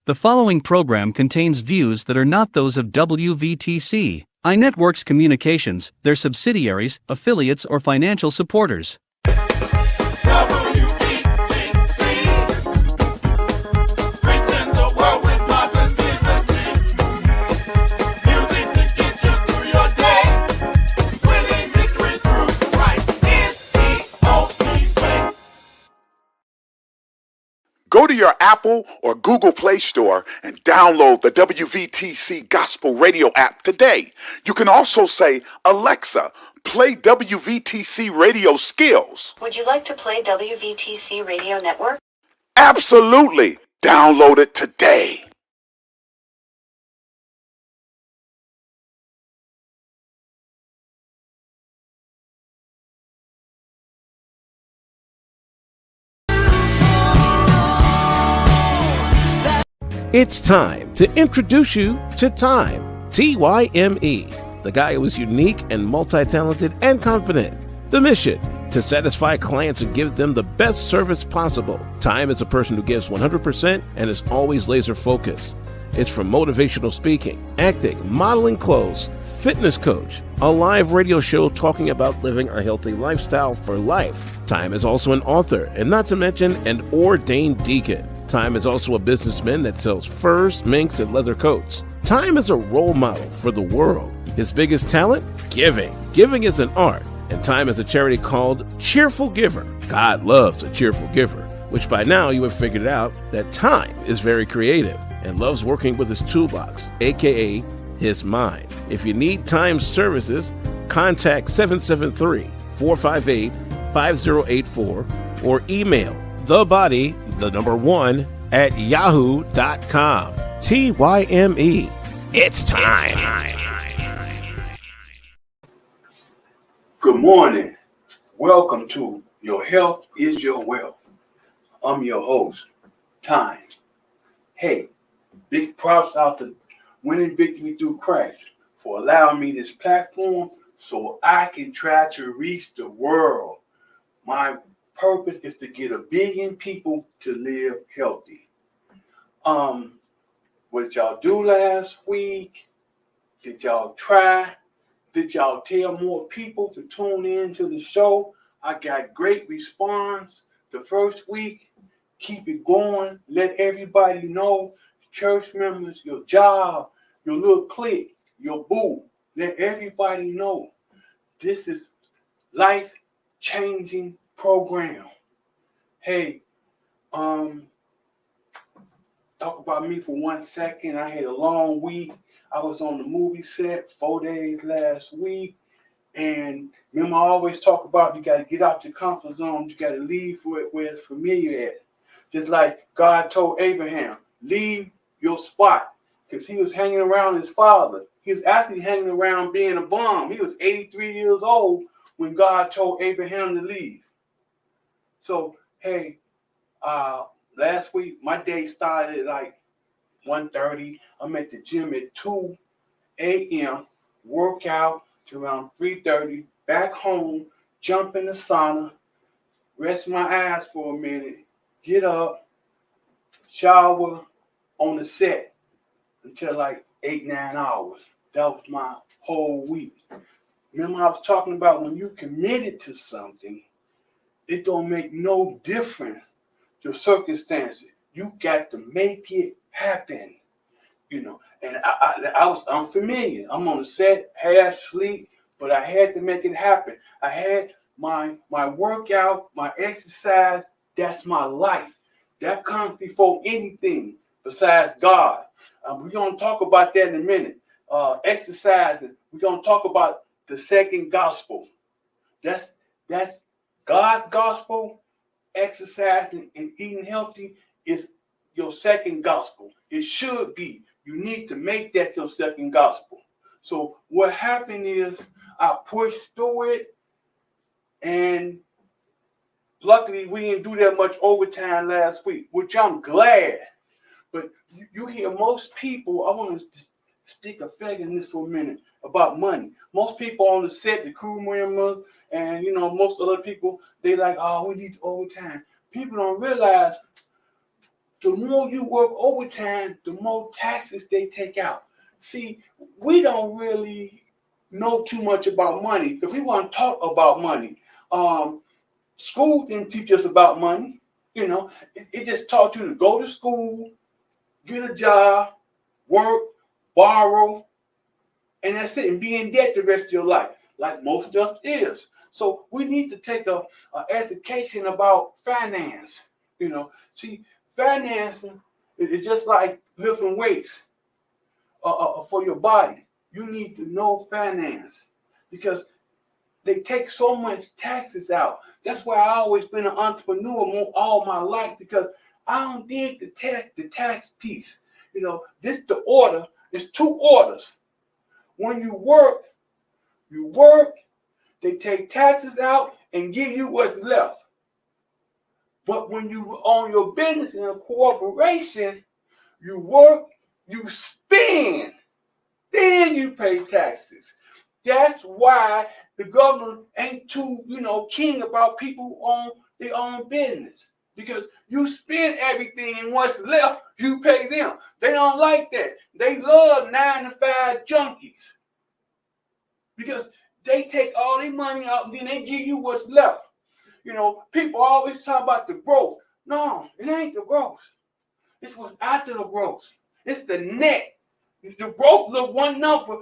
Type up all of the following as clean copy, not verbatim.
The following program contains views that are not those of WVTC, iNetworks Communications, their subsidiaries, affiliates, or financial supporters. Go to your Apple or Google Play Store and download the WVTC Gospel Radio app today. You can also say, Alexa, play WVTC Radio Skills. Would you like to play WVTC Radio Network? Absolutely. Download it today. It's time to introduce you to TYME, TYME, the guy who is unique and multi-talented and confident. The mission, to satisfy clients and give them the best service possible. TYME is a person who gives 100% and is always laser focused. It's from motivational speaking, acting, modeling clothes, fitness coach, a live radio show talking about living a healthy lifestyle for life. TYME is also an author, and not to mention an ordained deacon. TYME is also a businessman that sells furs, minks, and leather coats. TYME is a role model for the world. His biggest talent? Giving. Giving is an art, and TYME is a charity called Cheerful Giver. God loves a cheerful giver, which by now you have figured out that TYME is very creative and loves working with his toolbox, aka his mind. If you need TYME's services, contact 773-458-5084 or email thebody1 at yahoo.com. TYME. It's time. Good morning. Welcome to Your Health is Your Wealth. I'm your host, TYME. Hey, big props out to Winning Victory Through Christ for allowing me this platform so I can try to reach the world. My purpose is to get 1 billion people to live healthy. What did y'all do last week? Did y'all try? Did y'all tell more people to tune in to the show? I got great response the first week. Keep it going. Let everybody know. Church members, your job, your little clique, your boo. Let everybody know. This is life-changing program. Hey, talk about me for 1 second. I had a long week. I was on the movie set 4 days last week. And remember, I always talk about you got to get out your comfort zone. You got to leave where it's familiar at. Just like God told Abraham, leave your spot. Because he was hanging around his father. He was actually hanging around being a bum. He was 83 years old when God told Abraham to leave. So, hey, last week, my day started at like 1:30. I'm at the gym at 2 a.m., work out to around 3:30, back home, jump in the sauna, rest my eyes for a minute, get up, shower on the set until like 8-9 hours. That was my whole week. Remember I was talking about when you committed to something, it don't make no difference the circumstances. You got to make it happen, you know. And I was unfamiliar. I'm on the set, half sleep, but I had to make it happen. I had my workout, my exercise. That's my life. That comes before anything besides God. We're gonna talk about that in a minute. Exercising. We're gonna talk about the second gospel. That's God's gospel. Exercising and eating healthy is your second gospel. It should be. You need to make that your second gospel. So what happened is I pushed through it, and luckily we didn't do that much overtime last week, which I'm glad. But you hear most people, I want to stick a flag in this for a minute, about money. Most people on the set, the crew members, and most other people, they like, oh, we need overtime. People don't realize the more you work overtime, the more taxes they take out. See, we don't really know too much about money because we want to talk about money. School didn't teach us about money. It just taught you to go to school, get a job, work, borrow, and that's it, and be in debt the rest of your life, like most stuff is. So we need to take a education about finance. See, financing is just like lifting weights for your body. You need to know finance because they take so much taxes out. That's why I always been an entrepreneur all my life because I don't dig the tax piece. This the order. It's two orders. When you work, they take taxes out and give you what's left. But when you own your business in a corporation, you work, you spend, then you pay taxes. That's why the government ain't too, keen about people on their own business. Because you spend everything and what's left, you pay them. They don't like that. They love 9-to-5 junkies. Because they take all their money out and then they give you what's left. People always talk about the growth. No, it ain't the growth. It's what's after the growth. It's the net. The growth look one number.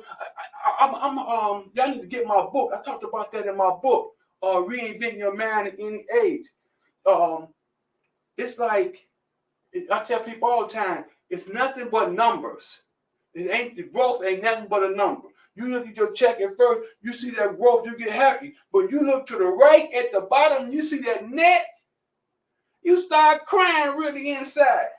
Y'all need to get my book. I talked about that in my book, Reinventing Your Mind at Any Age. It's like, I tell people all the time, it's nothing but numbers. The growth ain't nothing but a number. You look at your check at first, you see that growth, you get happy. But you look to the right at the bottom, you see that net, you start crying really inside.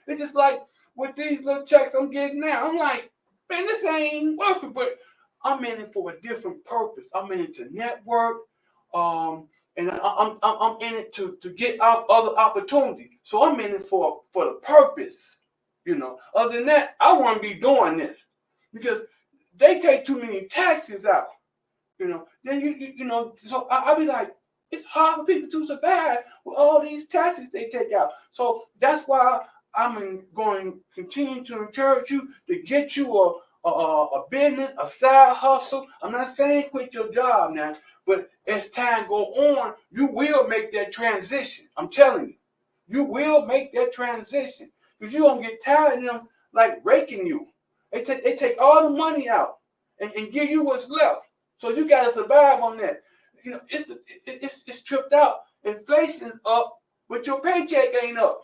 It's just like with these little checks I'm getting now. I'm like, man, this ain't worth it. But I'm in it for a different purpose. I'm in it to network, and I'm in it to get out other opportunities. So I'm in it for the purpose. Other than that, I want to be doing this because they take too many taxes out. Then so I'll be like, it's hard for people to survive with all these taxes they take out. So that's why I'm going to continue to encourage you to get you a business, a side hustle. I'm not saying quit your job now, but as time go on, you will make that transition. I'm telling you, you will make that transition because you're going to get tired of them like raking you. They take all the money out and give you what's left. So you got to survive on that. It's tripped out. Inflation's up, but your paycheck ain't up.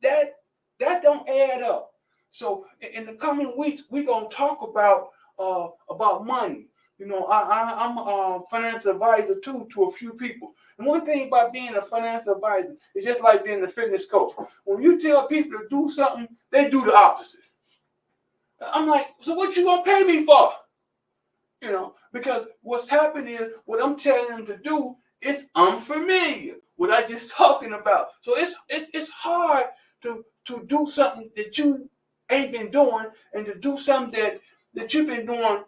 That don't add up. So in the coming weeks, we're gonna talk about money. I'm a financial advisor too to a few people. And one thing about being a financial advisor is just like being a fitness coach. When you tell people to do something, they do the opposite. I'm like, so what you gonna pay me for? Because what's happening is what I'm telling them to do is unfamiliar. What I just talking about. So it's hard to do something that you ain't been doing and to do something that you've been doing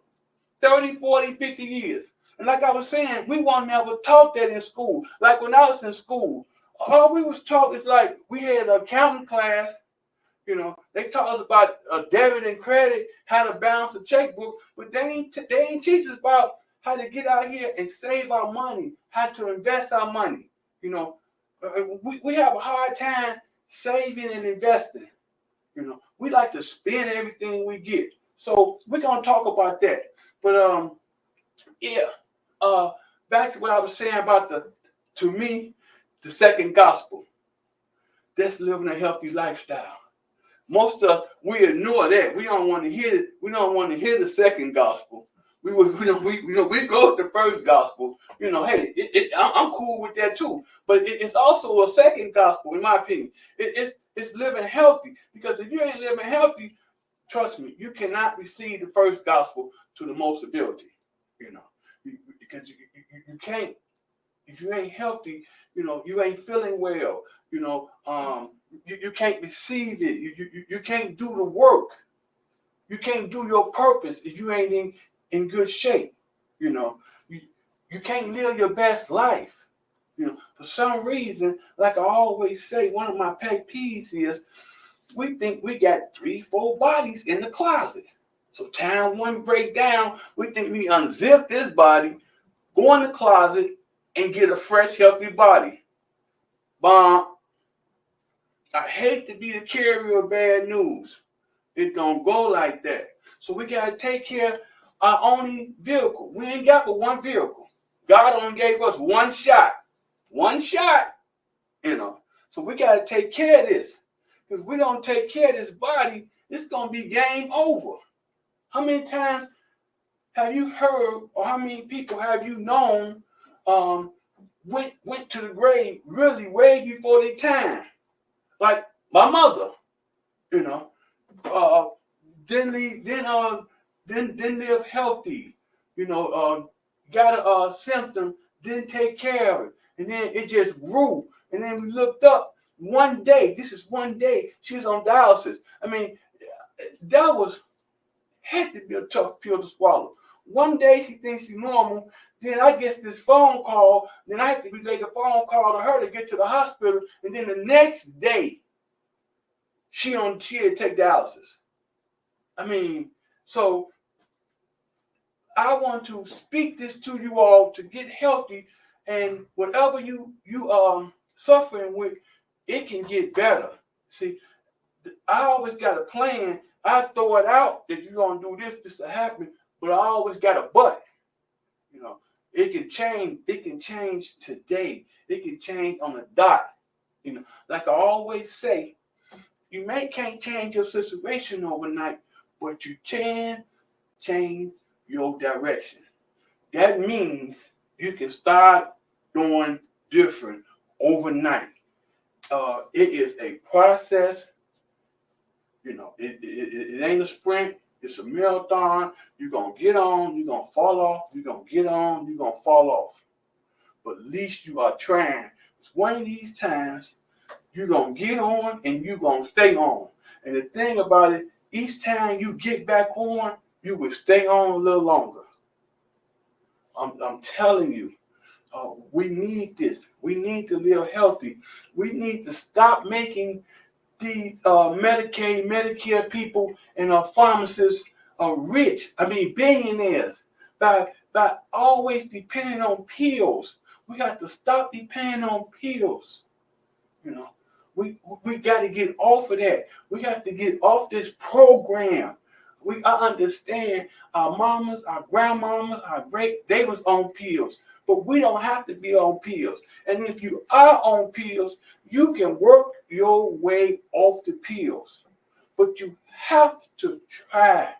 30, 40, 50 years. And like I was saying, we weren't never taught that in school. Like when I was in school, all we was taught is like we had an accounting class. They taught us about debit and credit, how to balance a checkbook, but they ain't teach us about how to get out here and save our money, how to invest our money. We have a hard time saving and investing. We like to spend everything we get. So we're gonna talk about that. But back to what I was saying about to me, the second gospel. That's living a healthy lifestyle. Most of we ignore that. We don't want to hear it. We don't want to hear the second gospel. We go with the first gospel. Hey, I'm cool with that too. But it's also a second gospel, in my opinion. It's living healthy, because if you ain't living healthy, trust me, you cannot receive the first gospel to the most ability. Because you can't. If you ain't healthy, you ain't feeling well. You can't receive it. You can't do the work. You can't do your purpose if you ain't in good shape. You can't live your best life. For some reason, like I always say, one of my pet peeves is we think we got 3-4 bodies in the closet. So time one break down, we think we unzip this body, go in the closet, and get a fresh, healthy body. Bomb. I hate to be the carrier of bad news. It don't go like that. So we got to take care of our only vehicle. We ain't got but one vehicle. God only gave us one shot. One shot, So we got to take care of this. Because we don't take care of this body, it's going to be game over. How many times have you heard, or how many people have you known went to the grave really way before their time? Like my mother, then live healthy, got a symptom, didn't take care of it, and then it just grew, and then we looked up one day. This is one day she was on dialysis. I mean, that had to be a tough pill to swallow. One day she thinks she's normal, then I get this phone call, then I have to relay the phone call to her to get to the hospital, and then the next day she had to take dialysis. I mean, so I want to speak this to you all to get healthy, and whatever you suffering with, it can get better. See, I always got a plan. I throw it out that you're gonna do this will happen, but I always got a but. It can change. It can change today. It can change on the dot. Like I always say, you can't change your situation overnight, but you can change your direction. That means you can start doing different overnight. It is a process. It ain't a sprint. It's a marathon. You're going to get on. You're going to fall off. You're going to get on. You're going to fall off. But at least you are trying. It's one of these times you're going to get on and you're going to stay on. And the thing about it, each time you get back on, you will stay on a little longer. I'm telling you, we need this. We need to live healthy. We need to stop making these Medicaid, Medicare people and pharmacists rich. I mean, billionaires by always depending on pills. We got to stop depending on pills. We got to get off of that. We got to get off this program. I understand our mamas, our grandmamas, they was on pills. But we don't have to be on pills. And if you are on pills, you can work your way off the pills. But you have to try.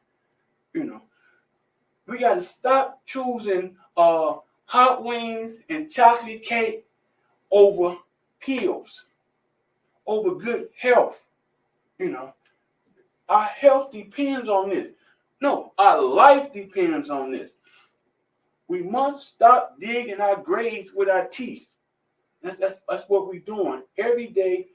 We got to stop choosing hot wings and chocolate cake over pills, over good health. Our health depends on this. No, our life depends on this. We must stop digging our graves with our teeth. That's what we're doing every day.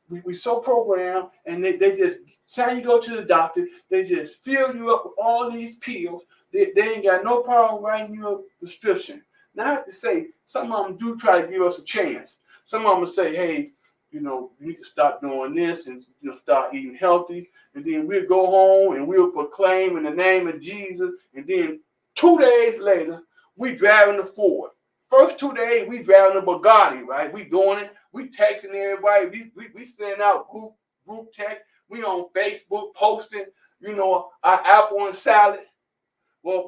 We so programmed, and they just time you go to the doctor, they just fill you up with all these pills. They ain't got no problem writing you a prescription. Now I have to say, some of them do try to give us a chance. Some of them say, hey, you need to stop doing this and start eating healthy. And then we'll go home and we'll proclaim in the name of Jesus. And then 2 days later, we driving the Ford. First 2 days, we driving the Bugatti, right? We doing it. We texting everybody. We sending out group text. We on Facebook posting, our apple and salad. Well,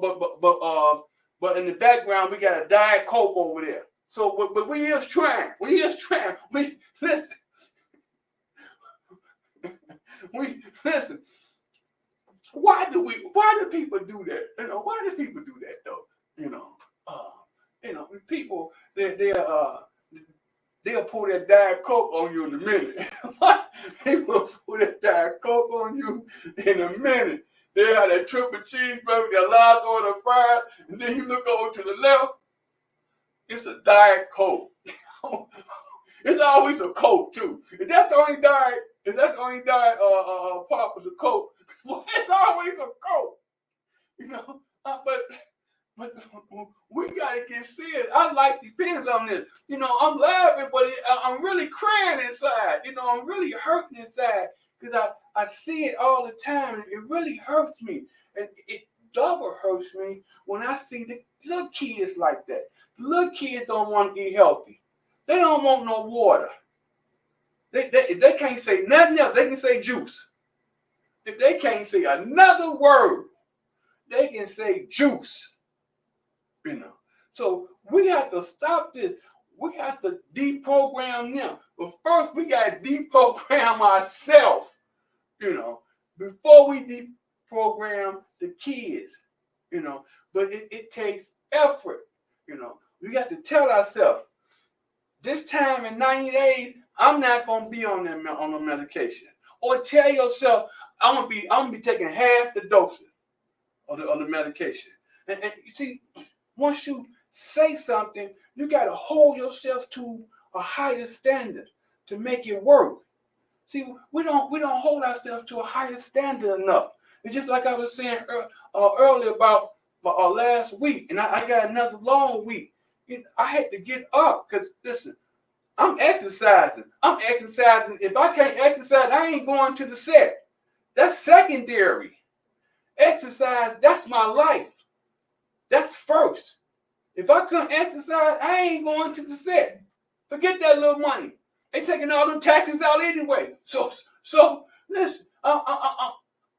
but in the background, we got a Diet Coke over there. So, but we is trying. We listen. Listen. Why do people do that? Why do people do that though? People they'll pull that Diet Coke on you in a minute. They will pull that Diet Coke on you in a minute. They have that triple cheeseburger, that large order fries, and then you look over to the left. It's a Diet Coke. It's always a Coke too. Is that the only diet pop is a Coke? It's always a Coke. But we gotta get serious. I like depends on this. I'm laughing, but I'm really crying inside. I'm really hurting inside because I see it all the time. It really hurts me, and it double hurts me when I see the little kids like that. The little kids don't want to eat healthy. They don't want no water. They can't say nothing else. They can say juice. If they can't say another word, they can say juice. So we have to stop this. We have to deprogram them. But first, we got to deprogram ourselves, before we deprogram the kids, But it takes effort, We got to tell ourselves, this time in 90 days, I'm not going to be on the medication. Or tell yourself, I'm gonna be taking half the doses of the medication. And you see, once you say something, you got to hold yourself to a higher standard to make it work. See, we don't hold ourselves to a higher standard enough. It's just like I was saying earlier about last week, and I got another long week. I had to get up because, listen, I'm exercising. If I can't exercise, I ain't going to the set. That's secondary. Exercise, that's my life. That's first. If I couldn't exercise, I ain't going to the set. Forget that little money. They taking all them taxes out anyway. So listen.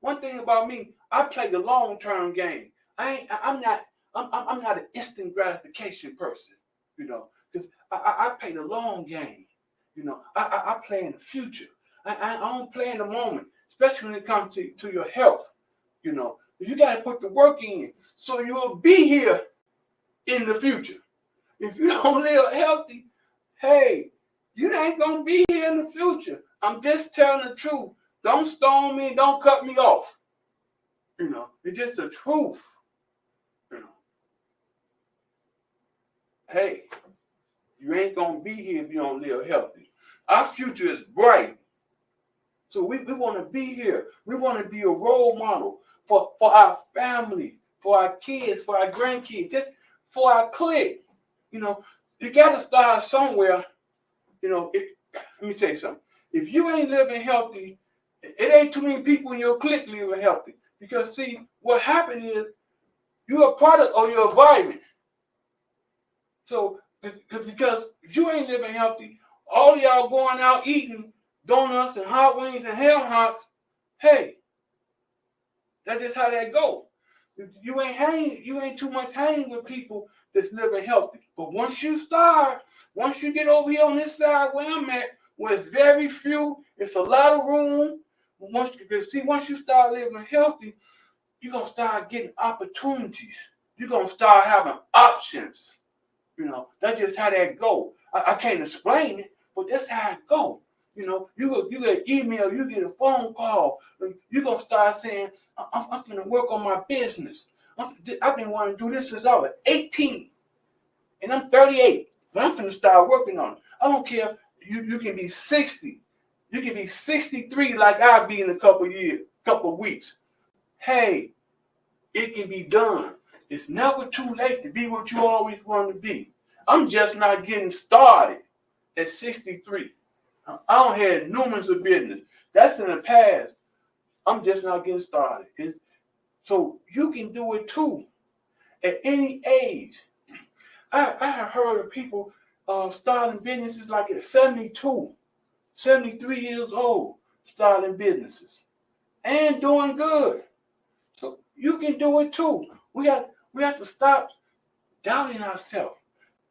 One thing about me, I play the long-term game. I'm not an instant gratification person, because I play the long game. I play in the future. I don't play in the moment, especially when it comes to your health. You got to put the work in so you'll be here in the future. If you don't live healthy, hey, you ain't going to be here in the future. I'm just telling the truth. Don't stone me, don't cut me off. It's just the truth. Hey, you ain't going to be here if you don't live healthy. Our future is bright. So we want to be here. We want to be a role model for our family, for our kids, for our grandkids, just for our clique. You got to start somewhere. Let me tell you something. If you ain't living healthy, it ain't too many people in your clique living healthy. Because see, what happened is you're a product of your environment. So because you ain't living healthy, all y'all going out eating donuts and hot wings and ham hocks, hey, that's just how that go. You ain't too much hanging with people that's living healthy. But once you get over here on this side where I'm at, where it's very few, it's a lot of room. Once you start living healthy, you're gonna start getting opportunities. You're gonna start having options. That's just how that go. I can't explain it, but that's how it go. You get an email, you get a phone call. You're going to start saying, I'm going to work on my business. I've been wanting to do this since I was 18. And I'm 38. But I'm going to start working on it. I don't care. You can be 60. You can be 63 like I'll be in a couple of weeks. Hey, it can be done. It's never too late to be what you always want to be. I'm just not getting started at 63. I don't have numerous of business. That's in the past. I'm just not getting started. So you can do it too at any age. I have heard of people starting businesses like at 72, 73 years old, starting businesses and doing good. So you can do it too. We have to stop doubting ourselves.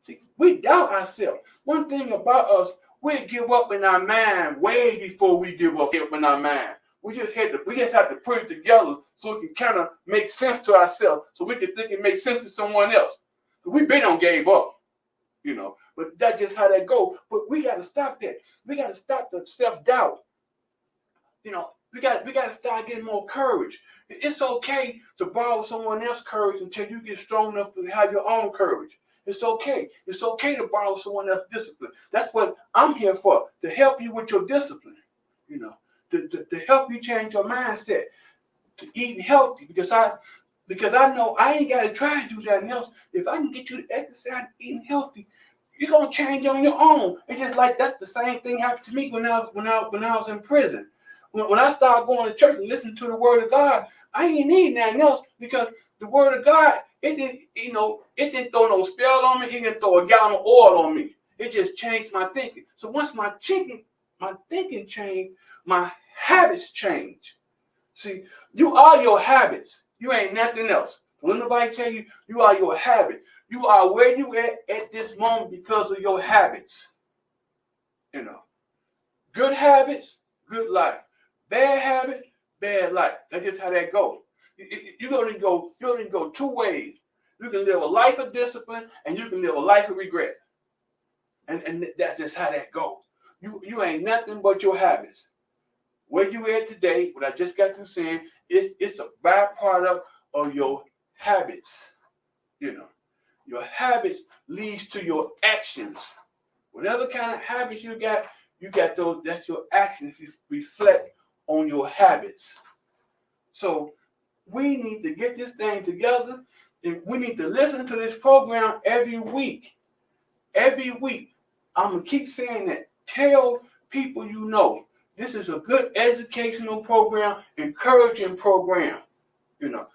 See, we doubt ourselves. One thing about us, we give up in our mind way before we give up in our mind. We just have to put it together so it can kind of make sense to ourselves, so we can think it makes sense to someone else. We been on gave up, but that's just how that goes. But we got to stop that. We got to stop the self-doubt. We got to start getting more courage. It's okay to borrow someone else's courage until you get strong enough to have your own courage. It's okay. It's okay to borrow someone else's discipline. That's what I'm here for, to help you with your discipline, to help you change your mindset to eating healthy. Because Because I know I ain't got to try to do nothing else. If I can get you to exercise, eating healthy, you're gonna change on your own. It's just like that's the same thing happened to me when I was in prison. When I started going to church and listening to the word of God, I ain't need nothing else because the word of God, it didn't throw no spell on me, it didn't throw a gallon of oil on me. It just changed my thinking. So once my thinking changed, my habits changed. See, you are your habits. You ain't nothing else. When nobody tell you, you are your habit. You are where you at this moment because of your habits. You know, good habits, good life. Bad habit, bad life. That's just how that goes. You only go two ways. You can live a life of discipline, and you can live a life of regret. And that's just how that goes. You ain't nothing but your habits. Where you at today, what I just got through saying, it's a byproduct of your habits. You know, your habits leads to your actions. Whatever kind of habits you got those. That's your actions. You reflect on your habits. So we need to get this thing together, and we need to listen to this program every week. Every week, I'm gonna keep saying that. Tell people you know. This is a good educational program, encouraging program. You know,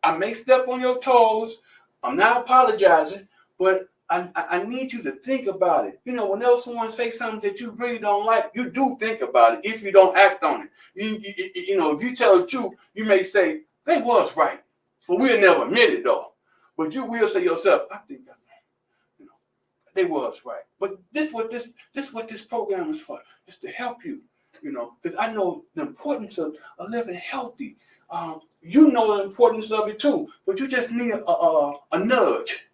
I may step on your toes. I'm not apologizing, but I need you to think about it. You know, whenever someone says something that you really don't like, you do think about it if you don't act on it. You know, if you tell the truth, you may say, they was right. But we'll never admit it, though. But you will say yourself, I think that's right. You know, they was right. But this what this program is for. It's to help you. You know, because I know the importance of living healthy. You know the importance of it too, but you just need a nudge.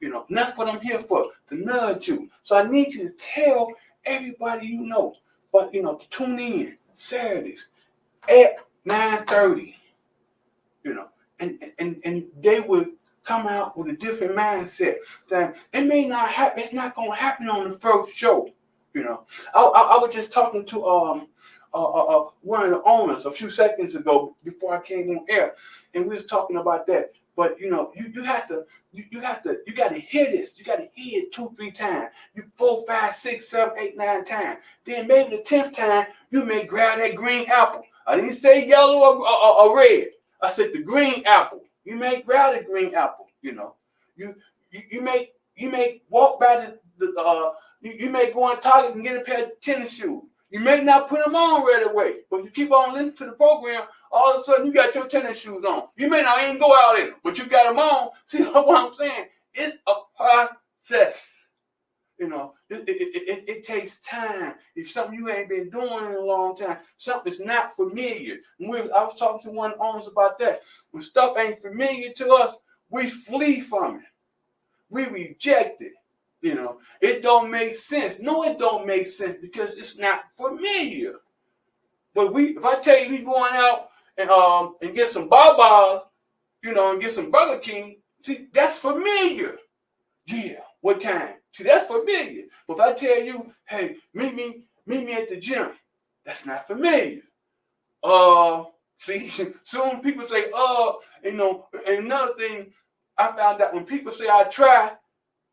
You know, and that's what I'm here for, to nudge you. So I need you to tell everybody you know, but you know, to tune in Saturdays at 9:30. You know, and they would come out with a different mindset. That it may not happen. It's not going to happen on the first show. You know, I was just talking to one of the owners a few seconds ago before I came on air, and we was talking about that. But you know, you got to hear this. You got to hear it 2-3 times. You 4, 5, 6, 7, 8, 9 times. Then maybe the 10th time you may grab that green apple. I didn't say yellow or red. I said the green apple. You may grab the green apple. You know, you may walk by you may go on Target and get a pair of tennis shoes. You may not put them on right away, but you keep on listening to the program, all of a sudden you got your tennis shoes on. You may not even go out in them, but you got them on. See what I'm saying? It's a process. You know, it takes time. If something you ain't been doing in a long time, something's not familiar. I was talking to one of the owners about that. When stuff ain't familiar to us, we flee from it. We reject it. You know, it don't make sense. No, it don't make sense because it's not familiar. But if I tell you we going out and get some Babas, you know, and get some Burger King, see, that's familiar. Yeah, what time? See, that's familiar. But if I tell you, hey, meet me at the gym, that's not familiar. See, soon people say, you know, and another thing, I found out when people say I try,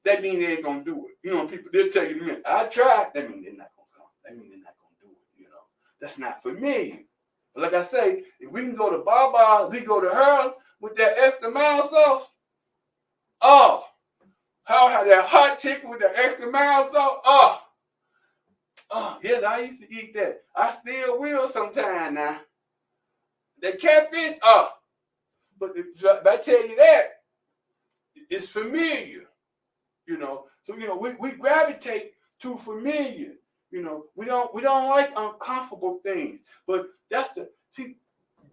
that means they ain't gonna do it. You know, people they'll tell you, I tried, that means they're not gonna come. That means they're not gonna do it, you know. That's not familiar. But like I say, if we can go to Baba, we go to her with that extra mild sauce. Oh, how had that hot chicken with that extra mild sauce? Oh, yes, I used to eat that. I still will sometime now. That catfish, but if I tell you that, it's familiar. You know, so you know we gravitate to familiar. You know, we don't like uncomfortable things. But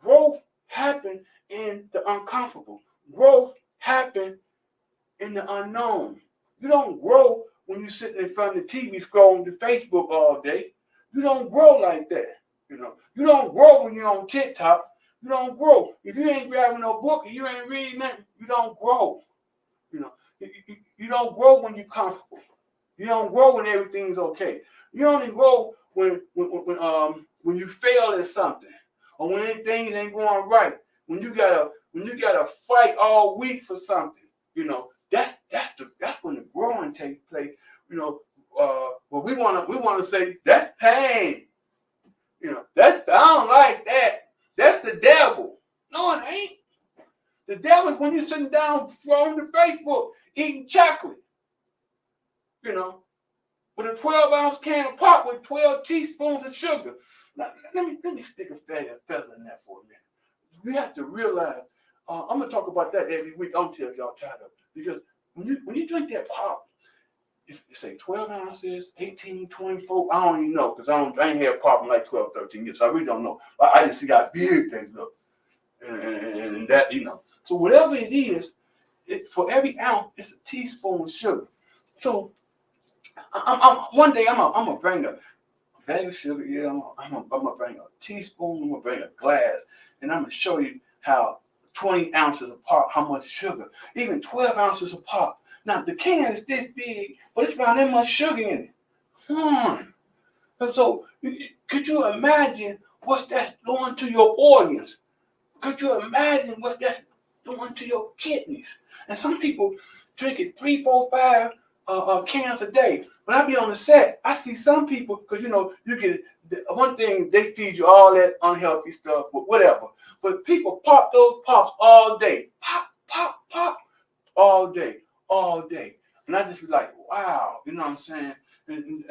growth happen in the uncomfortable. Growth happen in the unknown. You don't grow when you're sitting in front of the TV scrolling to Facebook all day. You don't grow like that. You know, you don't grow when you're on TikTok. You don't grow if you ain't grabbing no book and you ain't reading nothing. You don't grow. You know. You don't grow when you're comfortable. You don't grow when everything's okay. You only grow when you fail at something or when things ain't going right. when you gotta fight all week for something, that's when the growing takes place. Well, we wanna say that's pain. That I don't like that. That's the devil. No, it ain't. The devil is when you're sitting down on the Facebook eating chocolate. With a 12-ounce can of pop with 12 teaspoons of sugar. Now, let me stick a feather in that for a minute. We have to realize. I'm gonna talk about that every week. I'm tell y'all tired of it. Because when you drink that pop, if you say 12 ounces, 18, 24, I don't even know because I ain't had pop in like 12, 13 years. So I really don't know. I just see how big they look, and that So whatever it is, for every ounce, it's a teaspoon of sugar. So one day I'm gonna bring a bag of sugar. Yeah, I'm gonna bring a teaspoon. I'm gonna bring a glass, and I'm gonna show you how 20 ounces of pop, how much sugar. Even 12 ounces of pop. Now the can is this big, but it's around that much sugar in it. And so, could you imagine what that's doing to your organs? Could you imagine what that's doing to your kidneys? And some people drink it 3, 4, 5 cans a day. When I be on the set, I see some people, because you get one thing, they feed you all that unhealthy stuff, but whatever. But people pop those pops all day. Pop, pop, pop, all day, all day. And I just be like, wow, you know what I'm saying? And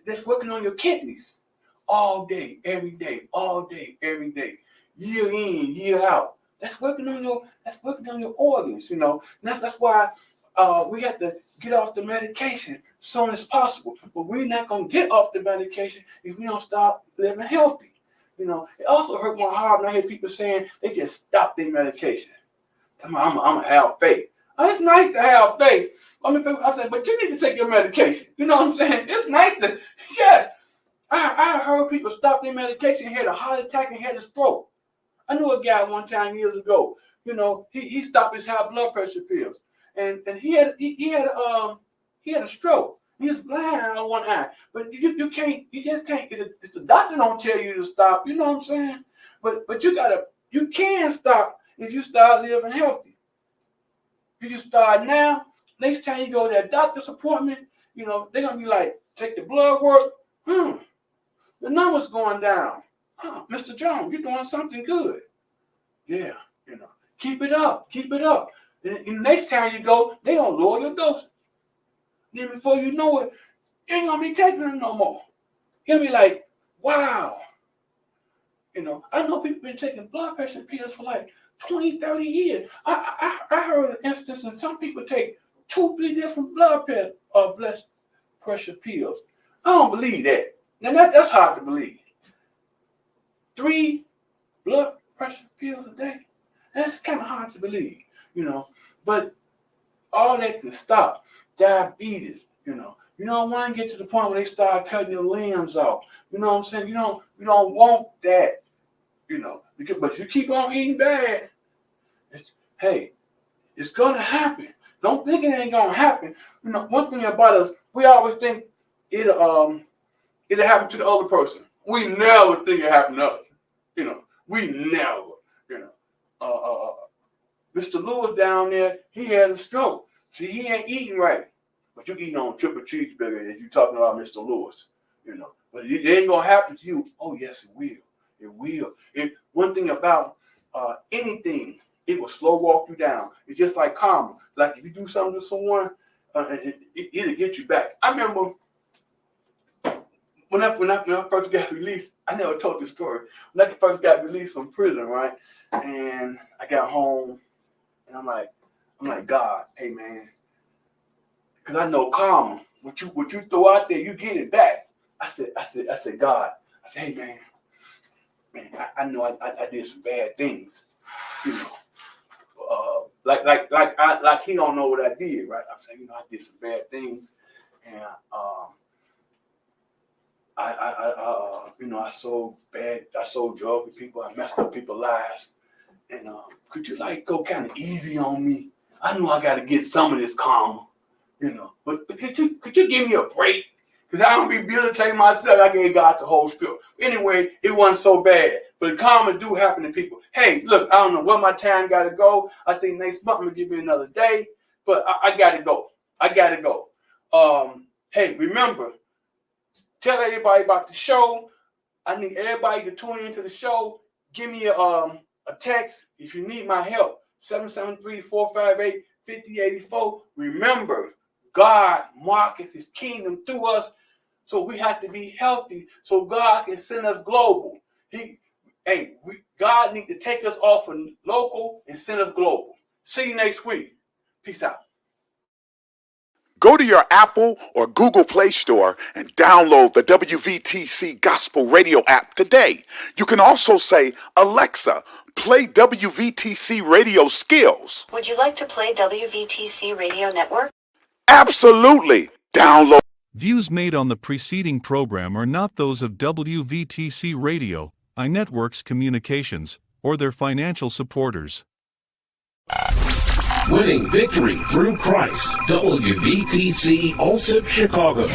that's working on your kidneys all day, every day, all day, every day, year in, year out. That's working on your organs, And that's why we have to get off the medication as soon as possible. But we're not gonna get off the medication if we don't start living healthy. It also hurt my heart when I hear people saying they just stop their medication. I'm gonna have faith. It's nice to have faith. I said, but you need to take your medication. You know what I'm saying? It's nice to, yes. I heard people stop their medication and had a heart attack and had a stroke. I knew a guy one time years ago. He stopped his high blood pressure pills, and he had a stroke. He was blind on one eye, but you just can't. If the doctor don't tell you to stop, you know what I'm saying? But you can stop if you start living healthy. If you start now, next time you go to that doctor's appointment, they're gonna be like, take the blood work. The numbers going down. Mr. Jones, you're doing something good. Yeah, keep it up, keep it up. And next time you go, they gonna lower your dose. Then before you know it, you ain't gonna be taking them no more. You'll be like, wow. I know people been taking blood pressure pills for like 20, 30 years. I heard an instance and some people take 2, 3 different blood pressure pills. I don't believe that. Now that's hard to believe. 3 blood pressure pills a day? That's kind of hard to believe, But all that can stop. Diabetes, You don't want to get to the point where they start cutting your limbs off. You know what I'm saying? You don't want that, but you keep on eating bad. It's gonna happen. Don't think it ain't gonna happen. One thing about us, we always think it'll happen to the other person. We never think it happened to us. We never. Mr. Lewis down there, he had a stroke. See, he ain't eating right. But you eating on triple cheeseburger and you talking about Mr. Lewis, But it ain't gonna happen to you. Oh yes, it will. It will. One thing about anything, it will slow walk you down. It's just like karma. Like if you do something to someone, it'll get you back. I remember when I first got released. I never told this story. When I first got released from prison, right? And I got home, and I'm like, God, hey man. Because I know karma. What you throw out there, you get it back. I said, God. I said, hey man, I know I did some bad things, like he don't know what I did, right? I'm saying, I did some bad things, and I sold drugs to people, I messed up people's lives, and could you go kind of easy on me? I know I got to get some of this karma. But could you give me a break? Because I don't be vilificating myself. I gave God the whole spiel. Anyway, it wasn't so bad. But karma do happen to people. Hey, look, I don't know where my time got to go. I think next month I'm going to give you another day. But I got to go. I got to go. Hey, remember, tell everybody about the show. I need everybody to tune into the show. Give me a text if you need my help. 773-458-5084. Remember, God markets his kingdom through us, so we have to be healthy so God can send us global. God needs to take us off of local and send us global. See you next week. Peace out. Go to your Apple or Google Play Store and download the WVTC Gospel Radio app today. You can also say, Alexa, play WVTC Radio Skills. Would you like to play WVTC Radio Network? Absolutely. Download. Views made on the preceding program are not those of WVTC Radio, iNetworks Communications, or their financial supporters. Winning victory through Christ. WVTC Allsip Chicago.